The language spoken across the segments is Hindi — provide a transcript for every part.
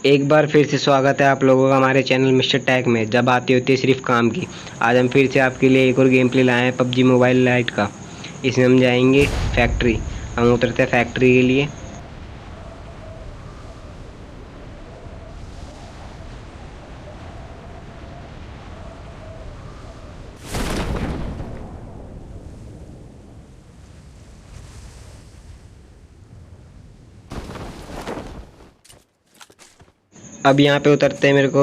एक बार फिर से स्वागत है आप लोगों का हमारे चैनल मिस्टर टैग में। जब आती होती है सिर्फ काम की। आज हम फिर से आपके लिए एक और गेम प्ले लाए हैं पबजी मोबाइल लाइट का। इसमें हम जाएंगे फैक्ट्री। हम उतरते हैं फैक्ट्री के लिए। अब यहाँ पे उतरते हैं मेरे को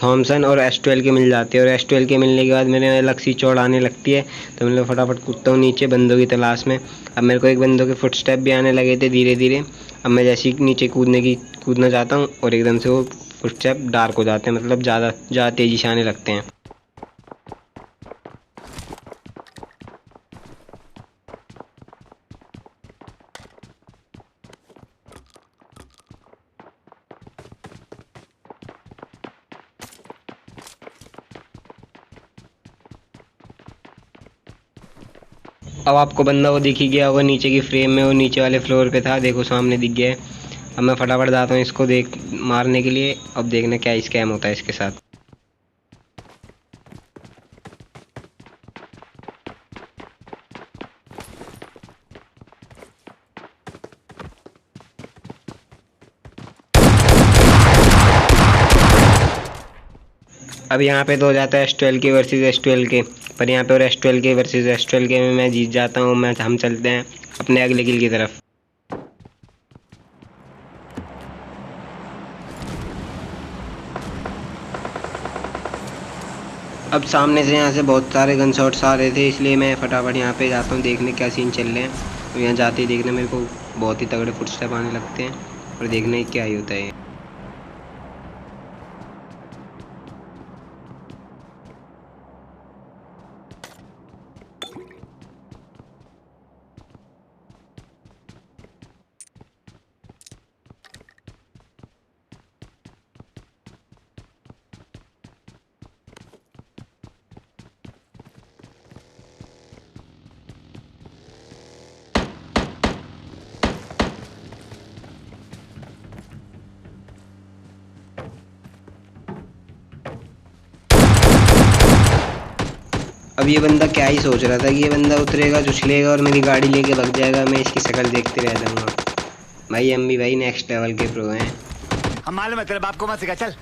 थॉमसन और एस12 के मिल जाते हैं, और एस12 के मिलने के बाद मेरे अलग सी चौड़ आने लगती है। तो मैं फटाफट कूदता हूँ नीचे बंदों की तलाश में। अब मेरे को एक बंदों के फुटस्टेप भी आने लगे थे धीरे धीरे। अब मैं जैसे ही नीचे कूदना चाहता हूँ और एकदम से वो फुटस्टेप डार्क हो जाते हैं, मतलब ज़्यादा तेज़ी से आने लगते हैं। अब आपको बंदा वो दिख ही गया होगा नीचे की फ्रेम में, वो नीचे वाले फ्लोर पे था, देखो सामने दिख गया है। अब मैं फटाफट जाता हूँ इसको देख मारने के लिए। अब देखना क्या स्कैम होता है इसके साथ। अब यहाँ पे तो हो जाता है एस12 के वर्सेस एस12 के। पर यहाँ पे और एस12 के वर्सेस एस12 के में मैं जीत जाता हूँ। हम चलते हैं अपने अगले किल की तरफ। अब सामने से यहाँ से बहुत सारे गन शॉट्स आ रहे थे, इसलिए मैं फटाफट यहाँ पे जाता हूँ देखने क्या सीन चल रहे हैं। और यहाँ जाते ही देखने मेरे को बहुत ही तगड़े फुटस्टेप आने लगते हैं, और देखने क्या ही होता है। अब ये बंदा क्या ही सोच रहा था कि ये बंदा उतरेगा उछलेगा और मेरी गाड़ी लेके भाग जाएगा, मैं इसकी शक्ल देखते रह जाऊंगा। भाई हम भी भाई नेक्स्ट लेवल के प्रो हैं। हम मालूम है तेरे बाप को मत सिखा, चल।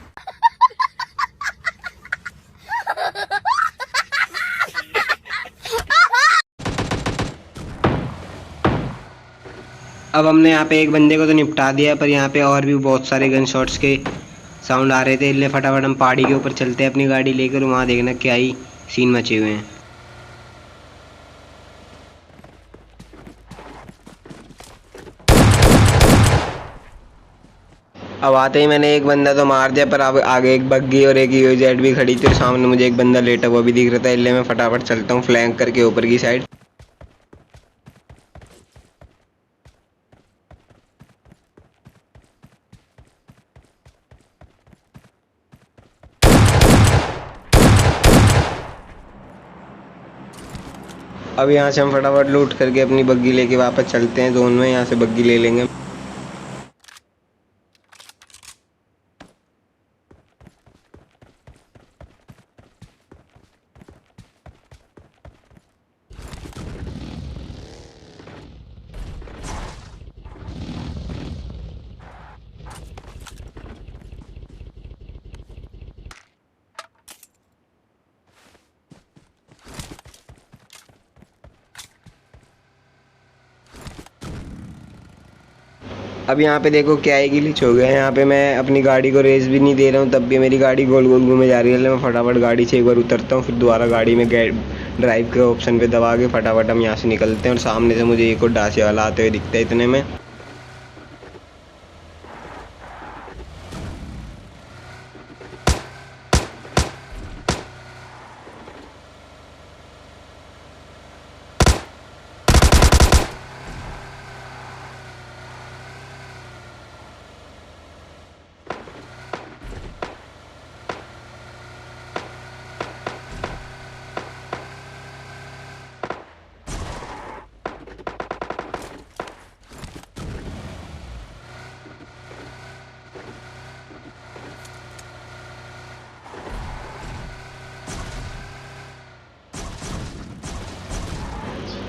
अब हमने यहाँ पे एक बंदे को तो निपटा दिया, पर यहाँ पे और भी बहुत सारे गन शॉट्स के साउंड आ रहे थे, इसलिए फटाफट हम पहाड़ी के ऊपर चलते हैं अपनी गाड़ी लेकर। वहाँ देखना क्या ही सीन मचे हुए हैं। अब आते ही मैंने एक बंदा तो मार दिया, पर अब आगे एक बग्गी और एक यूजेड भी खड़ी थी, और सामने मुझे एक बंदा लेटा हुआ भी दिख रहा था, इसलिए मैं फटाफट चलता हूँ फ्लैंक करके ऊपर की साइड। अब यहाँ से हम फटाफट लूट करके अपनी बग्गी लेके वापस चलते हैं जोन में। यहाँ से बग्गी ले लेंगे। अब यहाँ पे देखो क्या ही ग्लिच हो गया है। यहाँ पे मैं अपनी गाड़ी को रेस भी नहीं दे रहा हूँ, तब भी मेरी गाड़ी गोल गोल घूमे जा रही है। मैं फटाफट गाड़ी से एक बार उतरता हूँ, फिर दोबारा गाड़ी में ड्राइव के ऑप्शन पे दबा के फटाफट हम यहाँ से निकलते हैं। और सामने से मुझे एक और डांसे वाला आते हुए दिखता है इतने में।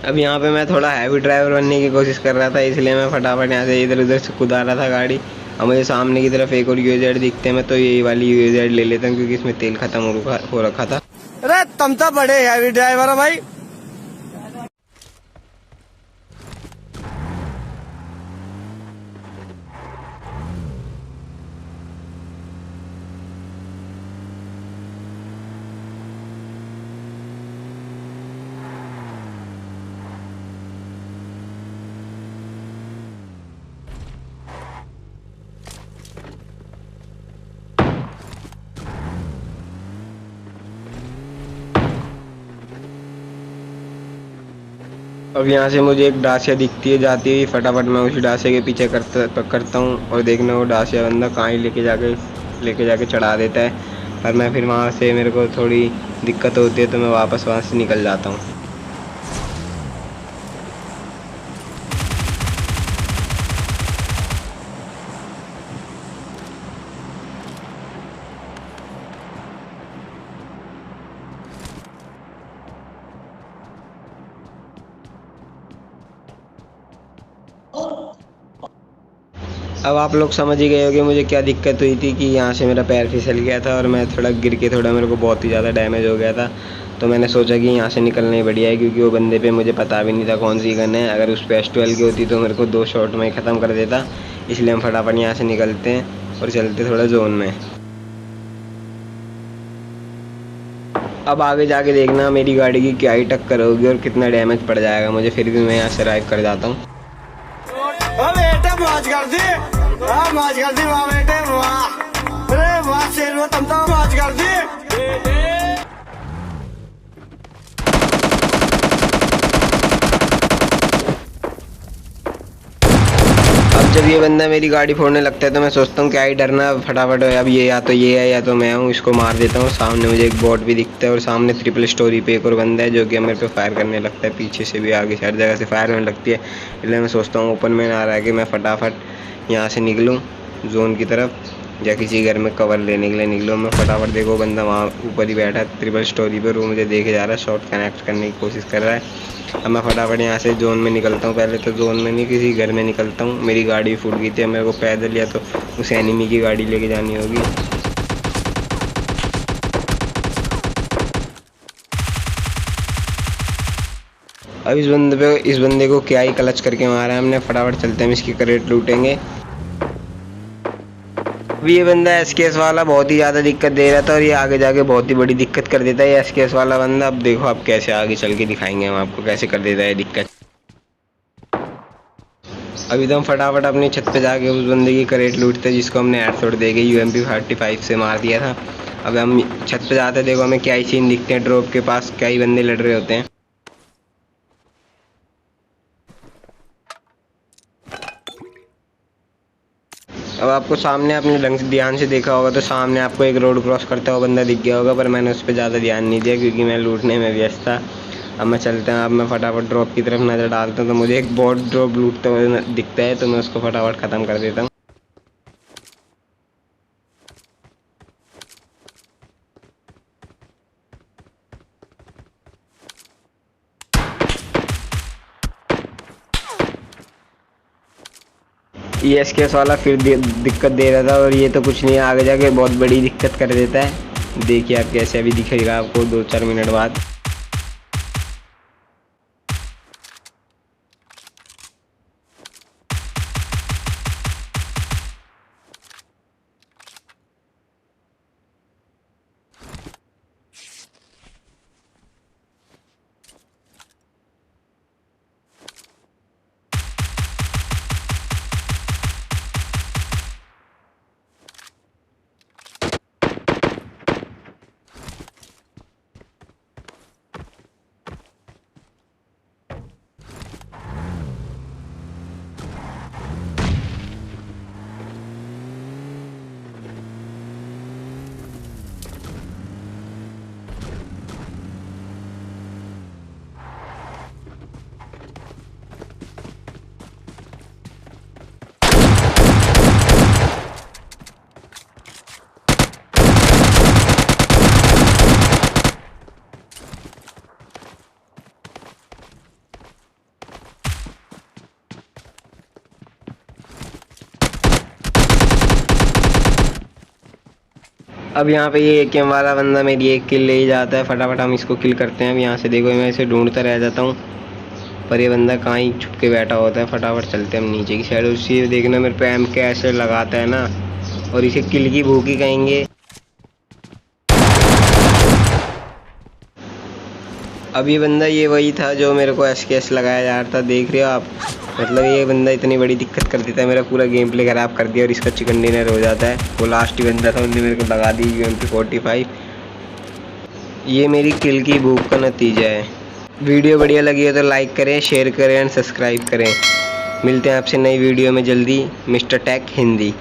अब यहाँ पे मैं थोड़ा हैवी ड्राइवर बनने की कोशिश कर रहा था, इसलिए मैं फटाफट यहाँ से इधर उधर से कूदा रहा था गाड़ी। और मुझे सामने की तरफ एक और यूजेड दिखते हैं, मैं तो यही वाली यूजेड ले लेता हूँ क्योंकि इसमें तेल खत्म हो रखा था। अरे तुम तो बड़े हैवी ड्राइवर हो भाई। अब यहाँ से मुझे एक डासिया दिखती है जाती हुई, फटाफट मैं उसी डासिया के पीछे करता हूँ और देखना वो डासिया बंदा कहाँ ही लेके जाके चढ़ा देता है। पर मैं फिर वहाँ से मेरे को थोड़ी दिक्कत होती है तो मैं वापस वहाँ से निकल जाता हूँ। अब आप लोग समझ ही गए हो कि मुझे क्या दिक्कत हुई थी कि यहाँ से मेरा पैर फिसल गया था और मैं थोड़ा गिर के थोड़ा मेरे को बहुत ही ज़्यादा डैमेज हो गया था। तो मैंने सोचा कि यहाँ से निकलना ही बढ़िया है क्योंकि वो बंदे पे मुझे पता भी नहीं था कौन सी गन है। अगर उस पर S12 की होती तो मेरे को 2 शॉट में ही ख़त्म कर देता। इसलिए हम फटाफट यहाँ से निकलते हैं और चलते थोड़ा जोन में। अब आगे जाके देखना मेरी गाड़ी की क्या ही टक्कर होगी और कितना डैमेज पड़ जाएगा मुझे, फिर भी मैं यहाँ से ड्राइव कर जाता हूँ। बेटे मौज कर दी, मौज कर दी वाह बेटे वाह। अरे वाह शेर तुम तो मौज कर दी। अब जब ये बंदा मेरी गाड़ी फोड़ने लगता है तो मैं सोचता हूँ क्या ही डरना, फटाफट अब ये या तो ये है या तो मैं हूँ, इसको मार देता हूँ। सामने मुझे एक बॉट भी दिखता है और सामने ट्रिपल स्टोरी पे एक और बंदा है जो कि मेरे पे फायर करने लगता है, पीछे से भी आगे हर जगह से फायर होने लगती है। इसलिए मैं सोचता हूँ ओपन में आ रहा है कि मैं फटाफट यहाँ से निकलूँ जोन की तरफ या किसी घर में कवर लेने के लिए निकलूँ। मैं फटाफट देखो बंदा वहाँ ऊपर ही बैठा है ट्रिपल स्टोरी पर, वो मुझे देखे जा रहा है, शॉट कनेक्ट करने की कोशिश कर रहा है। अब मैं फटाफट यहाँ से जोन में निकलता हूँ। पहले तो जोन में नहीं किसी घर में निकलता हूँ। मेरी गाड़ी फूट गई थी, मेरे को पैदल या तो उस एनिमी की गाड़ी लेके जानी होगी। अब इस बंदे को क्या ही क्लच करके मारा है हमने। फटाफट चलते हैं, इसकी क्रेट लूटेंगे। अब ये बंदा SKS वाला बहुत ही ज़्यादा दिक्कत दे रहा था और ये आगे जाके बहुत ही बड़ी दिक्कत कर देता है ये SKS वाला बंदा। अब देखो आप कैसे आगे चल के दिखाएंगे हम आपको कैसे कर देता है दिक्कत। अब एकदम फटाफट अपनी छत पे जाके उस बंदे की क्रेट लूटते जिसको हमने हेडशॉट देके UMP 45 से मार दिया था। अब हम छत पे जाते देखो हमें क्या ही सीन दिखते हैं, ड्रॉप के पास क्या ही बंदे लड़ रहे होते हैं। अब आपको सामने आपने ढंग से ध्यान से देखा होगा तो सामने आपको एक रोड क्रॉस करता हुआ बंदा दिख गया होगा, पर मैंने उस पर ज़्यादा ध्यान नहीं दिया क्योंकि मैं लूटने में व्यस्त था। अब मैं चलते हैं, अब मैं फटाफट ड्रॉप की तरफ नज़र डालता हूँ तो मुझे एक बॉट ड्रॉप लूटते हुए दिखता है तो मैं उसको फटाफट ख़त्म कर देता हूँ। ये SKS वाला फिर दिक्कत दे रहा था और ये तो कुछ नहीं, आगे जाके बहुत बड़ी दिक्कत कर देता है। देखिए आप कैसे अभी दिखेगा आपको 2-4 मिनट बाद। अब यहाँ पे ये एकेएम वाला बंदा मेरी एक किल ले ही जाता है, फटाफट हम इसको किल करते हैं। अब यहाँ से देखो मैं इसे ढूंढता रह जाता हूँ, पर ये बंदा कहाँ ही छुप के बैठा होता है। फटाफट चलते हैं हम नीचे की साइड। उसी देखना मेरे पे एम कैसे लगाता है ना, और इसे किल की भूखी कहेंगे। अब ये बंदा ये वही था जो मेरे को SKS लगाया जा रहा था, देख रहे हो आप। मतलब ये बंदा इतनी बड़ी दिक्कत कर देता है, मेरा पूरा गेम प्ले ख़राब कर दिया और इसका चिकन डिनर हो जाता है। वो लास्ट ही बंदा था, उन्होंने मेरे को लगा दी UMP45। ये मेरी किल की भूख का नतीजा है। वीडियो बढ़िया लगी हो तो लाइक करें, शेयर करें एंड सब्सक्राइब करें। मिलते हैं आपसे नई वीडियो में जल्दी। Mister Tech Hindi.